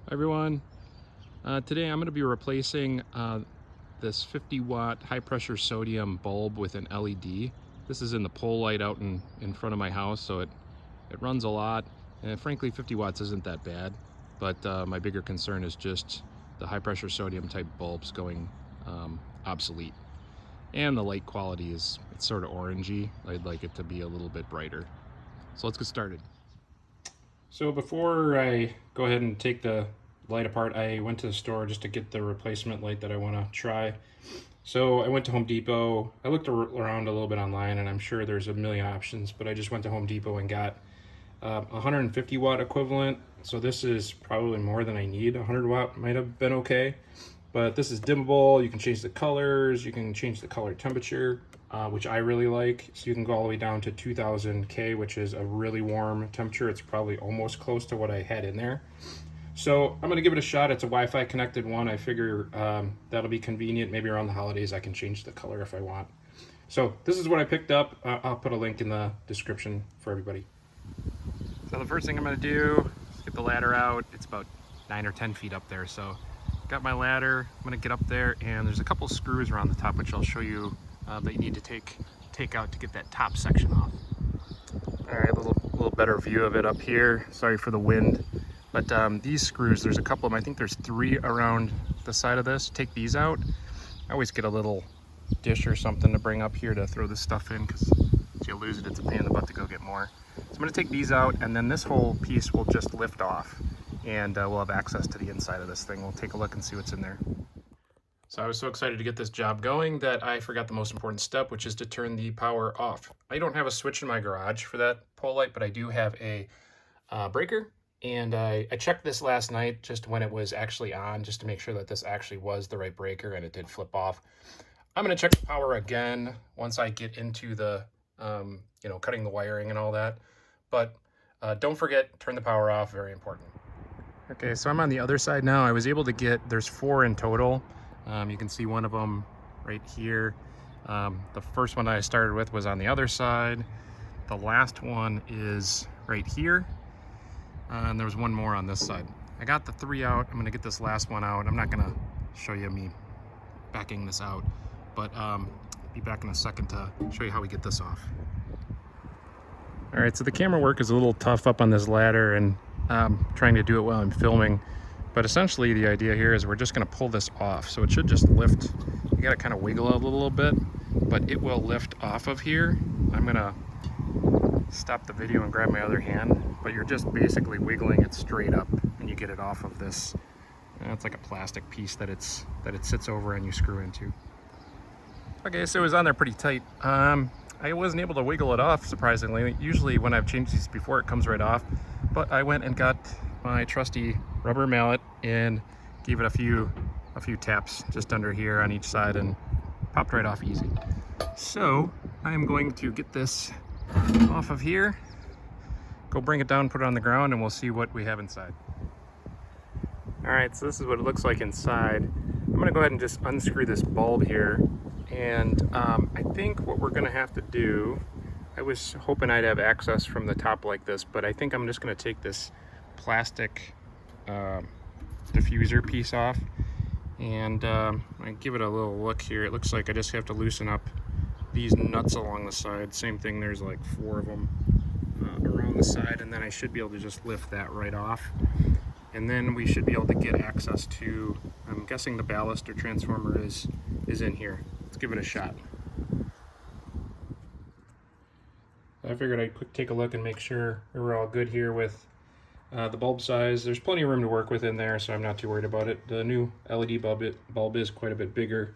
Hi everyone. Today I'm going to be replacing this 50-watt high-pressure sodium bulb with an LED. This is in the pole light out in front of my house, so it runs a lot. And frankly, 50 watts isn't that bad, but my bigger concern is just the high-pressure sodium type bulbs going obsolete. And the light quality it's sort of orangey. I'd like it to be a little bit brighter. So let's get started. So before I go ahead and take the light apart, I went to the store just to get the replacement light that I want to try. So I went to Home Depot. I looked around a little bit online, and I'm sure there's a million options, but I just went to Home Depot and got 150 watt equivalent. So this is probably more than I need. 100 watt might have been okay, but this is dimmable. You can change the colors, you can change the color temperature, which I really like. So you can go all the way down to 2000 K, which is a really warm temperature. It's probably almost close to what I had in there. So I'm gonna give it a shot. It's a Wi-Fi connected one. I figure that'll be convenient. Maybe around the holidays I can change the color if I want. So this is what I picked up. I'll put a link in the description for everybody. So the first thing I'm gonna do is get the ladder out. It's about 9 or 10 feet up there. So got my ladder. I'm gonna get up there, and there's a couple screws around the top, which I'll show you that you need to take out to get that top section off. All right, a little better view of it up here. Sorry for the wind. But these screws, there's a couple of them. I think there's 3 around the side of this. Take these out. I always get a little dish or something to bring up here to throw this stuff in, because if you lose it, it's a pain in the butt to go get more. So I'm going to take these out, and then this whole piece will just lift off, and we'll have access to the inside of this thing. We'll take a look and see what's in there. So I was so excited to get this job going that I forgot the most important step, which is to turn the power off. I don't have a switch in my garage for that pole light, but I do have a breaker. And I checked this last night just when it was actually on, just to make sure that this actually was the right breaker, and it did flip off. I'm going to check the power again once I get into the, cutting the wiring and all that. But don't forget, turn the power off, very important. Okay, so I'm on the other side now. I was able to get, there's 4 in total. You can see one of them right here. The first one I started with was on the other side. The last one is right here. And there was one more on this side. I got the 3 out. I'm gonna get this last one out. I'm not gonna show you me backing this out, but be back in a second to show you how we get this off. All right, so the camera work is a little tough up on this ladder, and trying to do it while I'm filming. But essentially the idea here is we're just gonna pull this off. So it should just lift. You gotta kind of wiggle it a little bit, but it will lift off of here. I'm gonna stop the video and grab my other hand, but you're just basically wiggling it straight up, and you get it off of this. It's like a plastic piece that it sits over and you screw into. Okay, so it was on there pretty tight. I wasn't able to wiggle it off, surprisingly. Usually when I've changed these before, it comes right off, but I went and got my trusty rubber mallet and gave it a few taps just under here on each side, and popped right off easy. So I am going to get this off of here, go bring it down, put it on the ground, and we'll see what we have inside. All right, so this is what it looks like inside. I'm gonna go ahead and just unscrew this bulb here, and I think what we're gonna have to do, I was hoping I'd have access from the top like this, but I think I'm just gonna take this plastic diffuser piece off, and I give it a little look here. It looks like I just have to loosen up these nuts along the side. Same thing, there's like 4 of them around the side, and then I should be able to just lift that right off, and then we should be able to get access to, I'm guessing the ballast or transformer is in here. Let's give it a shot. I figured I'd quick take a look and make sure we're all good here with the bulb size. There's plenty of room to work with in there, so I'm not too worried about it. The new LED bulb is quite a bit bigger.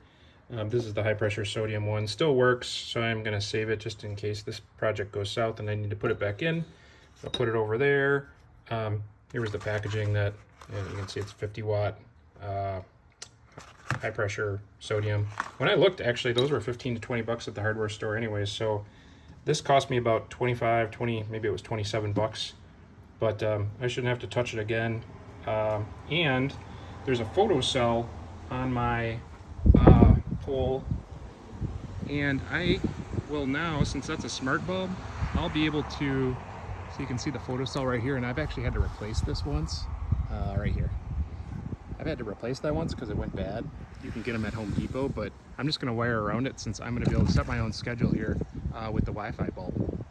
This is the high pressure sodium one. Still works, so I'm going to save it just in case this project goes south and I need to put it back in. I'll put it over there. Here was the packaging that, and you can see it's 50 watt high pressure sodium. When I looked, actually, those were 15 to 20 bucks at the hardware store anyways, so this cost me about 20, maybe it was 27 bucks, but I shouldn't have to touch it again. And there's a photo cell on my pole, and I will now, since that's a smart bulb, I'll be able to, so you can see the photocell right here, and I've actually had to replace this once right here. I've had to replace that once because it went bad. You can get them at Home Depot, but I'm just gonna wire around it since I'm gonna be able to set my own schedule here with the Wi-Fi bulb.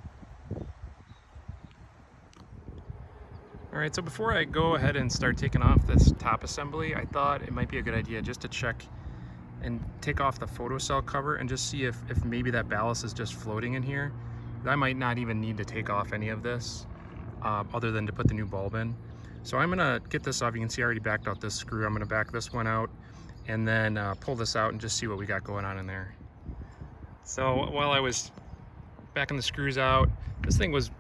All right, so before I go ahead and start taking off this top assembly, I thought it might be a good idea just to check and take off the photocell cover and just see if maybe that ballast is just floating in here. I might not even need to take off any of this other than to put the new bulb in. So I'm gonna get this off. You can see I already backed out this screw. I'm gonna back this one out and then pull this out and just see what we got going on in there. So while I was backing the screws out, this thing was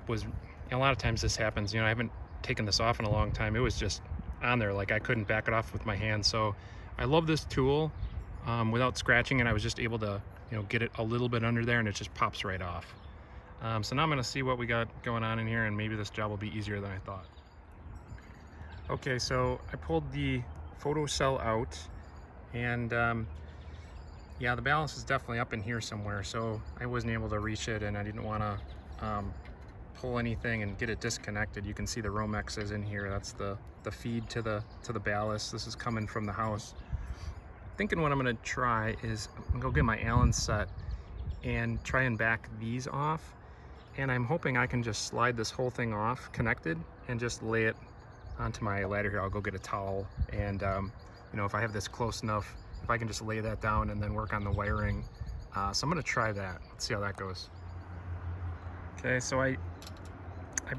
a lot of times this happens, you know, I haven't taken this off in a long time. It was just on there, like I couldn't back it off with my hand. So I love this tool without scratching, and I was just able to, you know, get it a little bit under there and it just pops right off. So now I'm gonna see what we got going on in here, and maybe this job will be easier than I thought. Okay, so I pulled the photocell out, and yeah, the ballast is definitely up in here somewhere, so I wasn't able to reach it, and I didn't want to pull anything and get it disconnected. You can see the Romex is in here. That's the feed to the ballast. This is coming from the house. Thinking what I'm gonna try is I'm gonna go get my Allen set and try and back these off, and I'm hoping I can just slide this whole thing off connected and just lay it onto my ladder here. I'll go get a towel, and you know, if I have this close enough, if I can just lay that down and then work on the wiring. So I'm gonna try that. Let's see how that goes. Okay, so I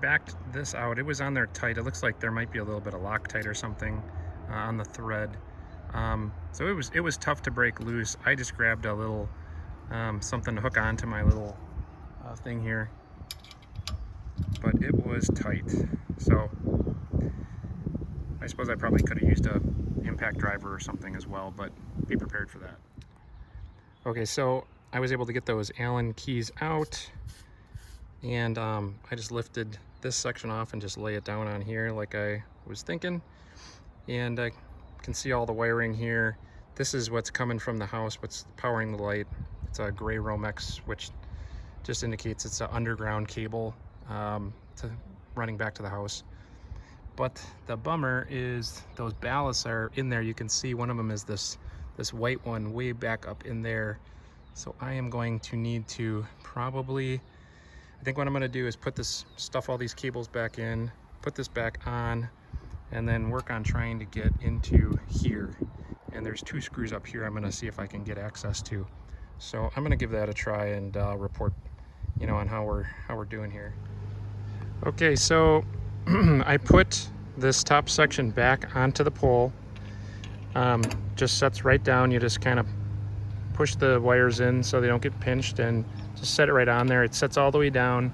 backed this out. It was on there tight. It looks like there might be a little bit of Loctite or something on the thread. So it was tough to break loose. I just grabbed a little something to hook onto my little thing here, but it was tight. So I suppose I probably could have used a impact driver or something as well, but be prepared for that. Okay, so I was able to get those Allen keys out, and I just lifted this section off and just lay it down on here like I was thinking, and I can see all the wiring here. This is what's coming from the house, what's powering the light. It's a gray Romex, which just indicates it's an underground cable running back to the house. But the bummer is those ballasts are in there. You can see one of them is this white one way back up in there. So I am going to need to probably, I think what I'm gonna do is put this, stuff all these cables back in, put this back on, and then work on trying to get into here. And there's 2 screws up here I'm gonna see if I can get access to. So I'm gonna give that a try and report, you know, on how we're doing here. Okay, so I put this top section back onto the pole. Just sets right down. You just kind of push the wires in so they don't get pinched, and just set it right on there. It sets all the way down.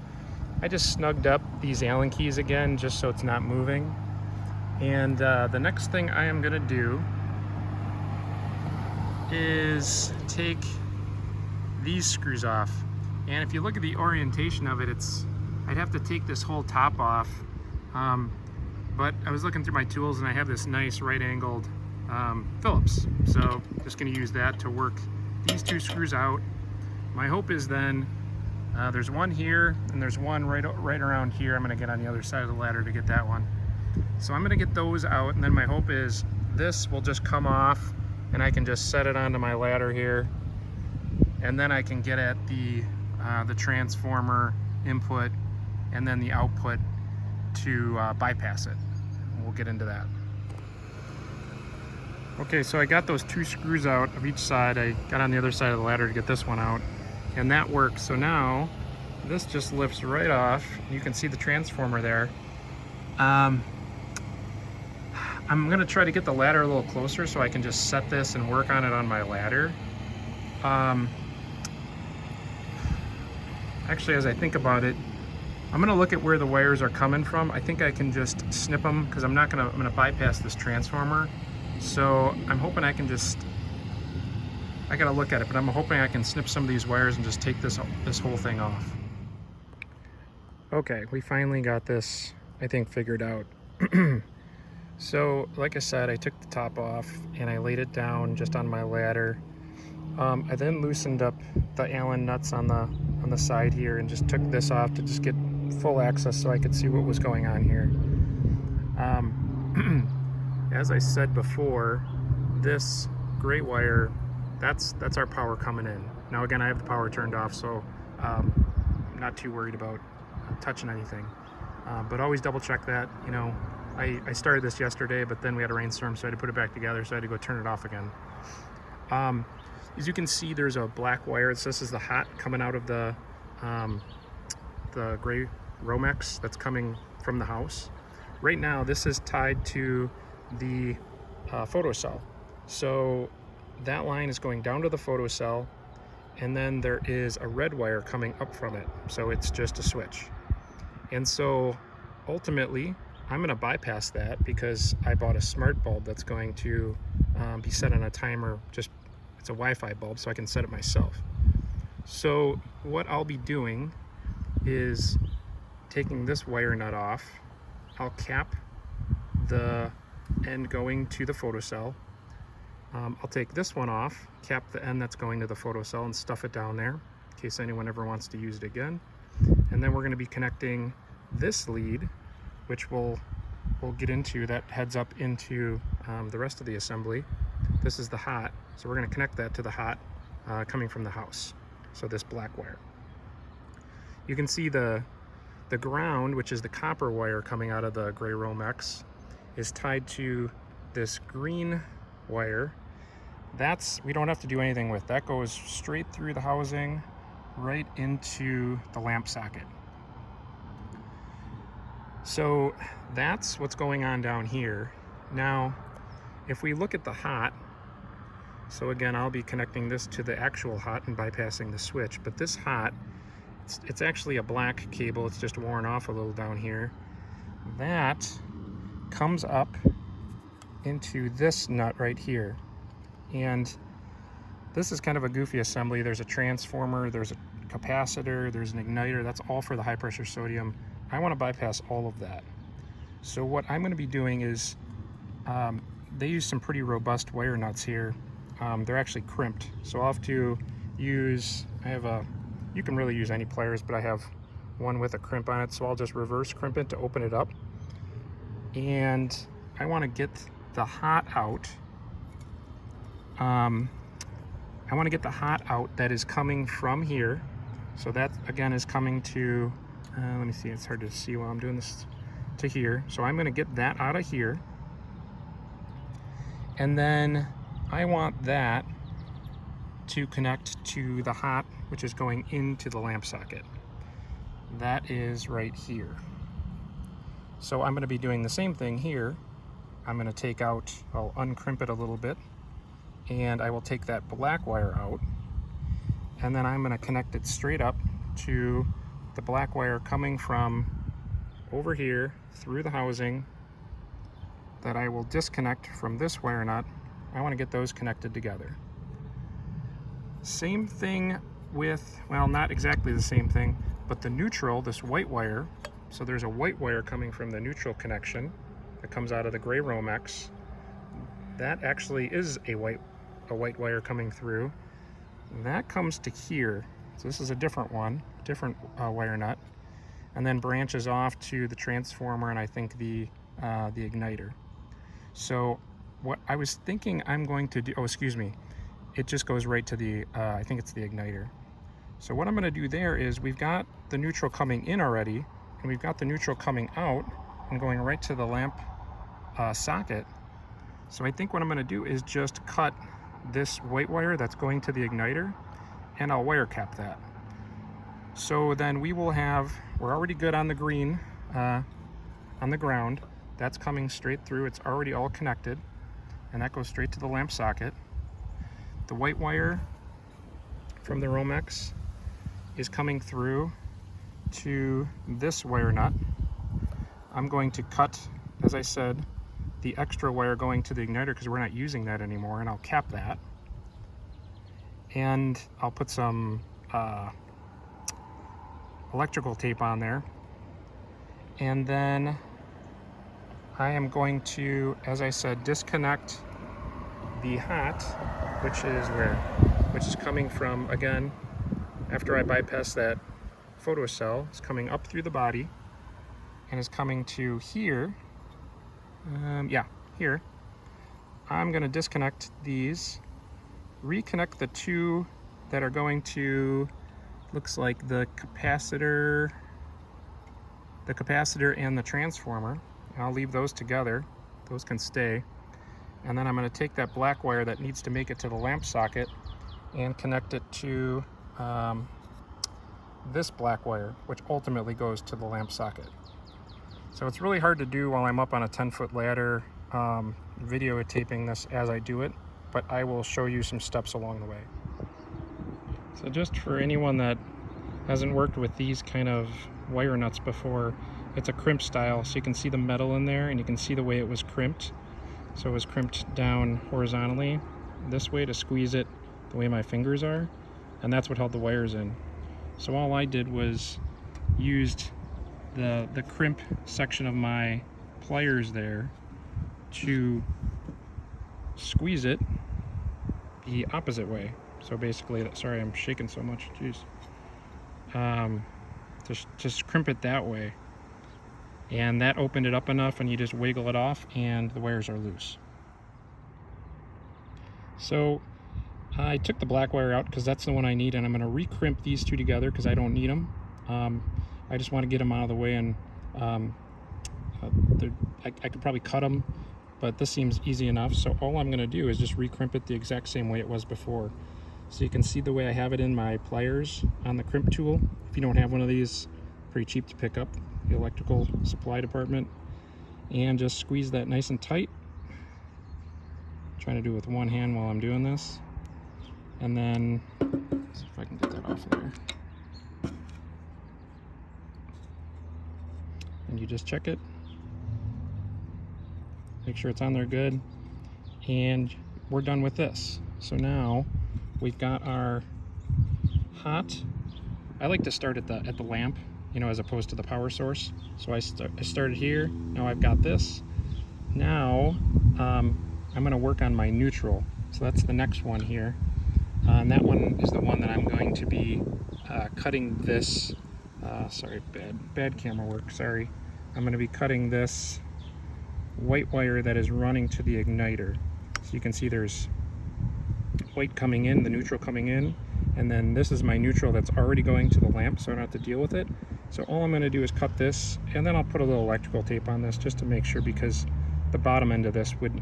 I just snugged up these Allen keys again just so it's not moving. And the next thing I am gonna do is take these screws off. And if you look at the orientation of it, I'd have to take this whole top off. But I was looking through my tools and I have this nice right-angled Phillips. So just gonna use that to work these 2 screws out. My hope is then, there's one here and there's one right around here. I'm gonna get on the other side of the ladder to get that one. So I'm gonna get those out, and then my hope is this will just come off and I can just set it onto my ladder here. And then I can get at the transformer input and then the output to bypass it. We'll get into that. Okay, so I got those 2 screws out of each side. I got on the other side of the ladder to get this one out, and that works. So now this just lifts right off. You can see the transformer there. I'm gonna try to get the ladder a little closer so I can just set this and work on it on my ladder. Actually, as I think about it, I'm gonna look at where the wires are coming from. I think I can just snip them because I'm gonna bypass this transformer. So I'm hoping I can I gotta look at it, but I'm hoping I can snip some of these wires and just take this whole thing off. Okay, we finally got this, I think, figured out. So, like I said, I took the top off and I laid it down just on my ladder. I then loosened up the Allen nuts on the side here and just took this off to just get full access so I could see what was going on here. as I said before, this gray wire, that's our power coming in. Now again, I have the power turned off, so I'm not too worried about touching anything. But always double check that. You know, I started this yesterday, but then we had a rainstorm, so I had to put it back together, so I had to go turn it off again. As you can see, there's a black wire. This is the hot coming out of the gray Romex that's coming from the house. Right now, this is tied to the photocell. So that line is going down to the photocell, and then there is a red wire coming up from it. So it's just a switch. And so ultimately, I'm gonna bypass that because I bought a smart bulb that's going to be set on a timer. Just, it's a Wi-Fi bulb, so I can set it myself. So what I'll be doing is taking this wire nut off. I'll cap the end going to the photocell. I'll take this one off, cap the end that's going to the photocell, and stuff it down there in case anyone ever wants to use it again. And then we're going to be connecting this lead, which we'll get into, that heads up into the rest of the assembly. This is the hot, so we're going to connect that to the hot coming from the house. So this black wire. You can see the ground, which is the copper wire coming out of the gray Romex, is tied to this green wire. That's, we don't have to do anything with. That goes straight through the housing, right into the lamp socket. So that's what's going on down here. Now, if we look at the hot, so again, I'll be connecting this to the actual hot and bypassing the switch, but this hot, it's actually a black cable. It's just worn off a little down here. That comes up into this nut right here. And this is kind of a goofy assembly. There's a transformer, there's a capacitor, there's an igniter. That's all for the high pressure sodium. I want to bypass all of that. So what I'm going to be doing is, they use some pretty robust wire nuts here. They're actually crimped. So I'll have to use, you can really use any pliers, but I have one with a crimp on it. So I'll just reverse crimp it to open it up. And I want to get the hot out. I want to get the hot out that is coming from here. So that again is coming to, let me see, it's hard to see while I'm doing this, to here. So I'm going to get that out of here. And then I want that to connect to the hot, which is going into the lamp socket. That is right here. So I'm going to be doing the same thing here. I'm going to take out, I'll uncrimp it a little bit, and I will take that black wire out, and then I'm going to connect it straight up to the black wire coming from over here through the housing that I will disconnect from this wire nut. I want to get those connected together. Same thing with, well, not exactly the same thing, but the neutral, this white wire. So there's a white wire coming from the neutral connection that comes out of the gray Romex. That actually is a white wire coming through. That comes to here. So this is a different one, different wire nut, and then branches off to the transformer and I think the igniter. So what I was thinking I'm going to do, oh, excuse me, it just goes right to the, I think it's the igniter. So what I'm going to do there is we've got the neutral coming in already, and we've got the neutral coming out and going right to the lamp socket. So I think what I'm going to do is just cut this white wire that's going to the igniter, and I'll wire cap that. So then we will have, we're already good on the green, on the ground. That's coming straight through. It's already all connected, and that goes straight to the lamp socket. The white wire from the Romex is coming through to this wire nut. I'm going to cut, as I said, the extra wire going to the igniter because we're not using that anymore, and I'll cap that. And I'll put some electrical tape on there. And then I am going to, as I said, disconnect the hot, which is coming from, again, after I bypass that photocell, it's coming up through the body and is coming to here, here, I'm going to disconnect these, reconnect the two that are going to, looks like the capacitor and the transformer. I'll leave those together. Those can stay. And then I'm going to take that black wire that needs to make it to the lamp socket and connect it to this black wire, which ultimately goes to the lamp socket. So it's really hard to do while I'm up on a 10-foot ladder videotaping this as I do it, but I will show you some steps along the way. So just for anyone that hasn't worked with these kind of wire nuts before, it's a crimp style, so you can see the metal in there and you can see the way it was crimped. So it was crimped down horizontally this way to squeeze it the way my fingers are, and that's what held the wires in. So all I did was used the crimp section of my pliers there to squeeze it the opposite way. So basically, sorry I'm shaking so much, jeez. Just crimp it that way, and that opened it up enough, and you just wiggle it off and the wires are loose. So I took the black wire out because that's the one I need, and I'm going to re-crimp these two together because I don't need them. I just want to get them out of the way, and I could probably cut them, but this seems easy enough. So all I'm going to do is just re-crimp it the exact same way it was before. So you can see the way I have it in my pliers on the crimp tool. If you don't have one of these, pretty cheap to pick up, the electrical supply department. And just squeeze that nice and tight. I'm trying to do it with one hand while I'm doing this. And then, let's see if I can get that off there. And you just check it. Make sure it's on there good. And we're done with this. So now we've got our hot. I like to start at the lamp, you know, as opposed to the power source. So I started here. Now I've got this. Now I'm going to work on my neutral. So that's the next one here. And that one is the one that I'm going to be cutting this. Sorry, bad camera work. Sorry. I'm going to be cutting this white wire that is running to the igniter. So you can see there's white coming in, the neutral coming in, and then this is my neutral that's already going to the lamp, so I don't have to deal with it. So all I'm going to do is cut this, and then I'll put a little electrical tape on this just to make sure, because the bottom end of this would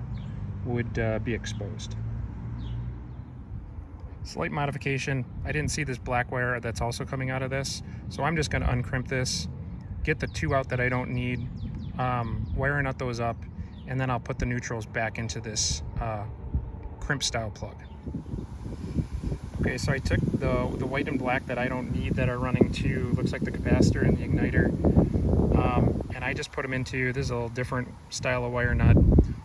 be exposed. Slight modification. I didn't see this black wire that's also coming out of this, so I'm just going to uncrimp this, get the two out that I don't need, wire nut those up, and then I'll put the neutrals back into this crimp style plug. Okay, so I took the white and black that I don't need that are running to, looks like the capacitor and the igniter, and I just put them into, this is a little different style of wire nut.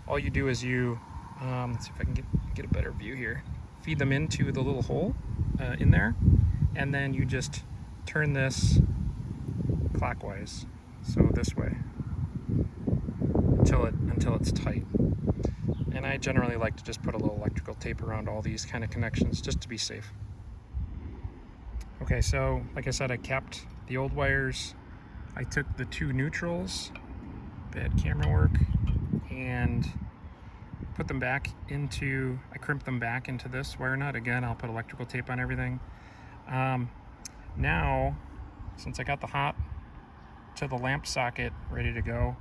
All you do is you, let's see if I can get a better view here, feed them into the little hole in there, and then you just turn this clockwise, so this way, until it's tight. And I generally like to just put a little electrical tape around all these kind of connections just to be safe. Okay, so like I said, I capped the old wires. I took the two neutrals, bad camera work, and put them back into, I crimped them back into this wire nut. Again, I'll put electrical tape on everything. Now, since I got the hot to the lamp socket ready to go,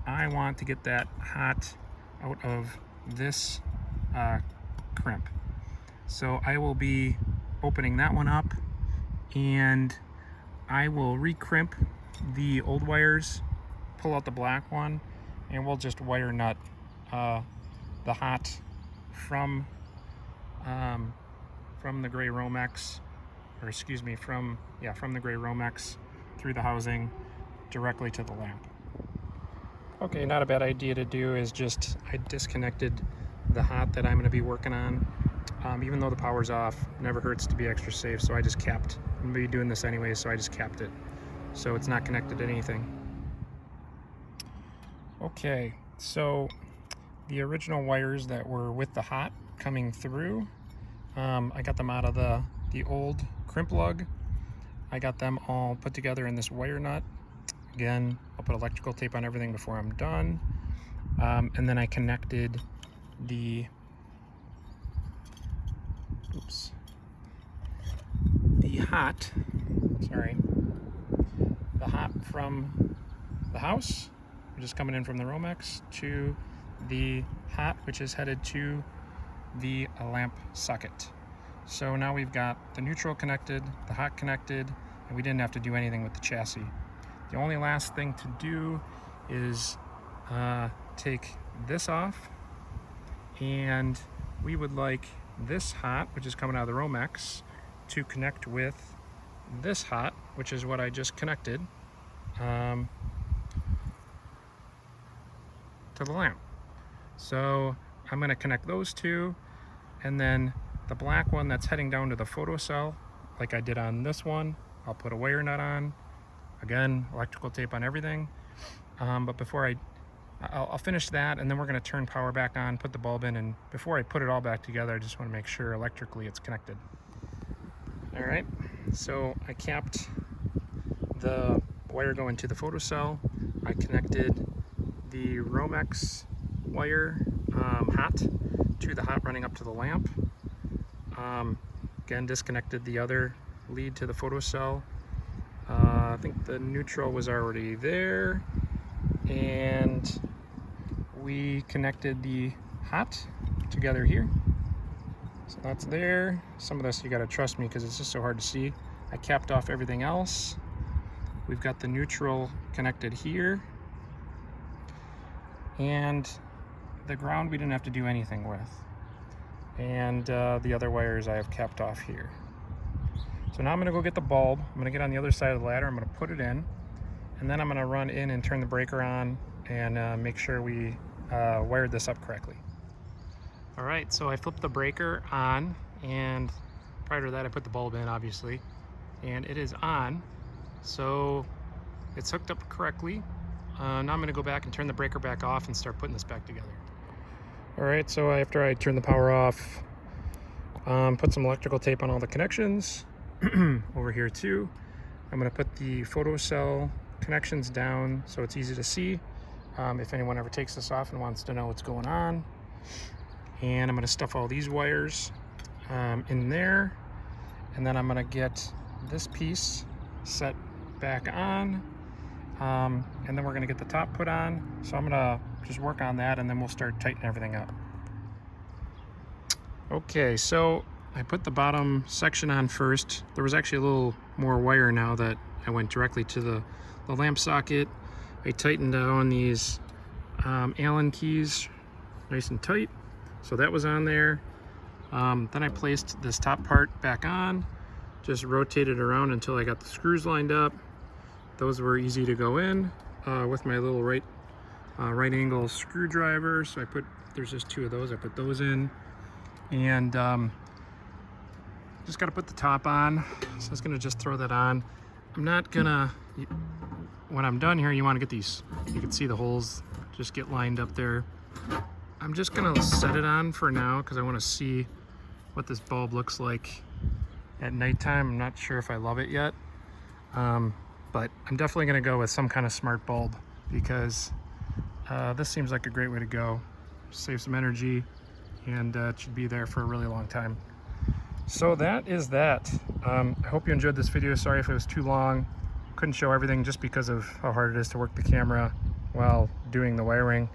I want to get that hot out of this crimp. So I will be opening that one up, and I will re-crimp the old wires, pull out the black one, and we'll just wire nut the hot from the gray Romex, or excuse me, from the gray Romex through the housing directly to the lamp. Okay, not a bad idea to do is just, I disconnected the hot that I'm going to be working on. Even though the power's off, never hurts to be extra safe, so I just capped. I'm going to be doing this anyway, so I just capped it. So it's not connected to anything. Okay, so the original wires that were with the hot coming through, I got them out of the old crimp lug. I got them all put together in this wire nut. Again, I'll put electrical tape on everything before I'm done. And then I connected the hot from the house, which is coming in from the Romex, to the hot, which is headed to the lamp socket. So now we've got the neutral connected, the hot connected, and we didn't have to do anything with the chassis. The only last thing to do is take this off, and we would like this hot, which is coming out of the Romex, to connect with this hot, which is what I just connected to the lamp. So I'm going to connect those two, and then the black one that's heading down to the photocell, like I did on this one, I'll put a wire nut on. Again, electrical tape on everything. But before I'll finish that, and then we're going to turn power back on, put the bulb in, and before I put it all back together, I just want to make sure electrically it's connected. All right, so I capped the wire going to the photocell. I connected the Romex wire hot to the hot running up to the lamp. Again, disconnected the other lead to the photocell. I think the neutral was already there, and we connected the hot together here. So that's there. Some of this you gotta trust me because it's just so hard to see. I capped off everything else. We've got the neutral connected here, and the ground we didn't have to do anything with. And the other wires I have capped off here. So now I'm gonna go get the bulb. I'm gonna get on the other side of the ladder. I'm gonna put it in, and then I'm gonna run in and turn the breaker on and make sure we wired this up correctly. All right, so I flipped the breaker on, and prior to that I put the bulb in, obviously, and it is on. So it's hooked up correctly. Now I'm gonna go back and turn the breaker back off and start putting this back together. All right, so after I turn the power off, put some electrical tape on all the connections. Over here too, I'm going to put the photocell connections down so it's easy to see if anyone ever takes this off and wants to know what's going on. And I'm going to stuff all these wires in there, and then I'm going to get this piece set back on, and then we're going to get the top put on. So I'm going to just work on that, and then we'll start tightening everything up. Okay, so I put the bottom section on first. There was actually a little more wire now that I went directly to the lamp socket. I tightened down these Allen keys nice and tight. So that was on there. Then I placed this top part back on, just rotated around until I got the screws lined up. Those were easy to go in with my little right angle screwdriver. So there's just two of those, I put those in. And just got to put the top on. So I was gonna just throw that on. I'm not gonna, when I'm done here, you want to get these, you can see the holes just get lined up there. I'm just gonna set it on for now because I want to see what this bulb looks like at nighttime. I'm not sure if I love it yet, but I'm definitely gonna go with some kind of smart bulb because this seems like a great way to go. Save some energy, and it should be there for a really long time. So that is that. I hope you enjoyed this video. Sorry if it was too long. Couldn't show everything just because of how hard it is to work the camera while doing the wiring.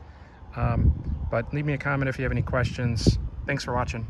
But leave me a comment if you have any questions. Thanks for watching.